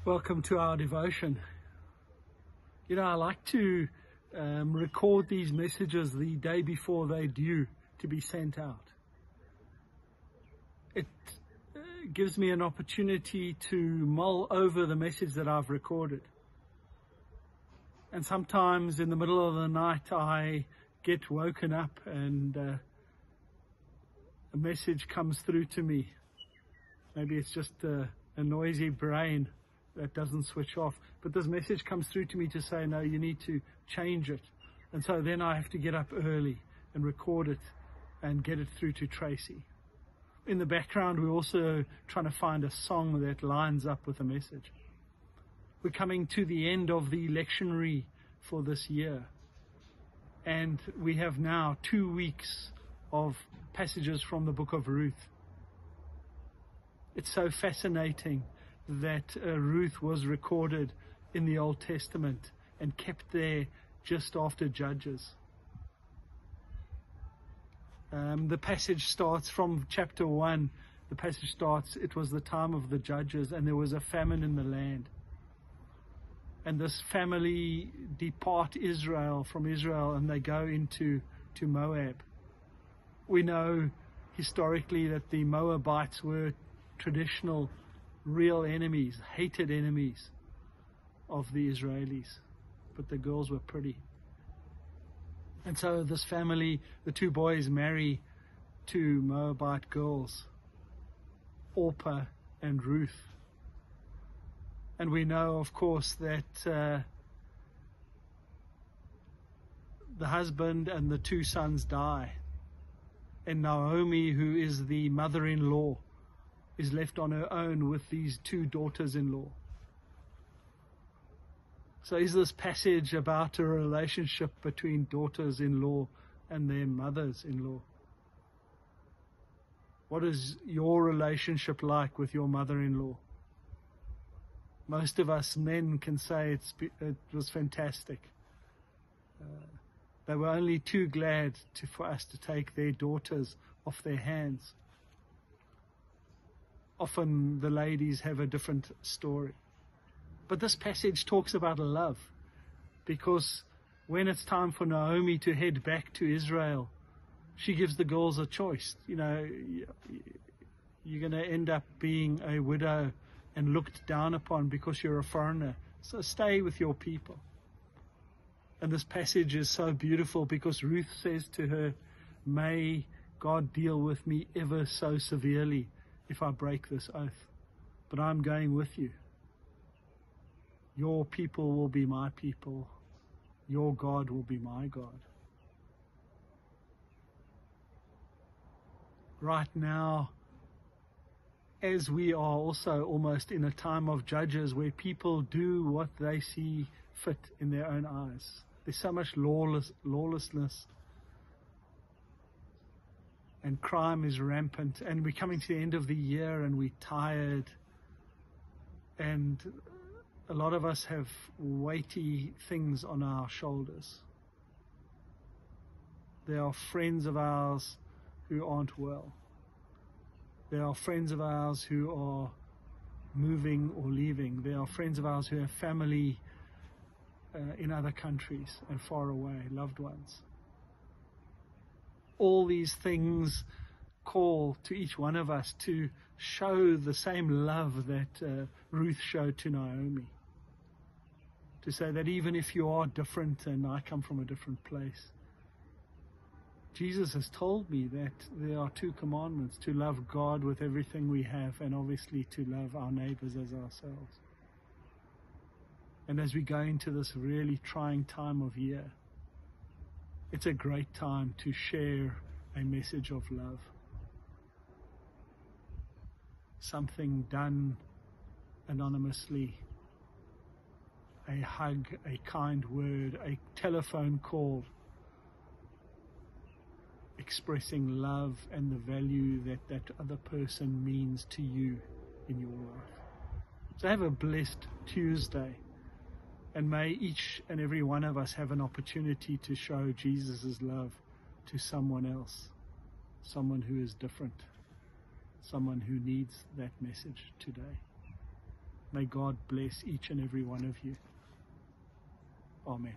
Welcome to our devotion. You know, I like to record these messages the day before they're due to be sent out. It gives me an opportunity to mull over the message that I've recorded. And sometimes in the middle of the night I get woken up and a message comes through to me. Maybe it's just a noisy brain that doesn't switch off. But this message comes through to me to say, no, you need to change it. And so then I have to get up early and record it and get it through to Tracy. In the background, we're also trying to find a song that lines up with the message. We're coming to the end of the lectionary for this year. And we have now 2 weeks of passages from the book of Ruth. It's so fascinating that Ruth was recorded in the Old Testament and kept there just after Judges. The passage starts from chapter 1. The passage starts, it was the time of the Judges and there was a famine in the land. And this family depart from Israel and they go to Moab. We know historically that the Moabites were traditional real enemies, hated enemies of the Israelis, but the girls were pretty. And so this family, the 2 boys marry 2 Moabite girls, Orpah and Ruth. And we know, of course, that the husband and the 2 sons die. And Naomi, who is the mother-in-law, is left on her own with these 2 daughters-in-law. So is this passage about a relationship between daughters-in-law and their mothers-in-law? What is your relationship like with your mother-in-law? Most of us men can say it was fantastic. They were only too glad for us to take their daughters off their hands. Often the ladies have a different story. But this passage talks about love, because when it's time for Naomi to head back to Israel, she gives the girls a choice. You know, you're going to end up being a widow and looked down upon because you're a foreigner. So stay with your people. And this passage is so beautiful because Ruth says to her, may God deal with me ever so severely if I break this oath, but I'm going with you. Your people will be my people. Your God will be my God. Right now, as we are also almost in a time of Judges where people do what they see fit in their own eyes. There's so much lawlessness. And crime is rampant, and we're coming to the end of the year and we're tired. And a lot of us have weighty things on our shoulders. There are friends of ours who aren't well. There are friends of ours who are moving or leaving. There are friends of ours who have family in other countries and far away, loved ones. All these things call to each one of us to show the same love that Ruth showed to Naomi. To say that even if you are different and I come from a different place, Jesus has told me that there are 2 commandments: to love God with everything we have and obviously to love our neighbors as ourselves. And as we go into this really trying time of year, it's a great time to share a message of love. Something done anonymously, a hug, a kind word, a telephone call, expressing love and the value that that other person means to you in your life. So have a blessed Tuesday. And may each and every one of us have an opportunity to show Jesus' love to someone else, someone who is different, someone who needs that message today. May God bless each and every one of you. Amen.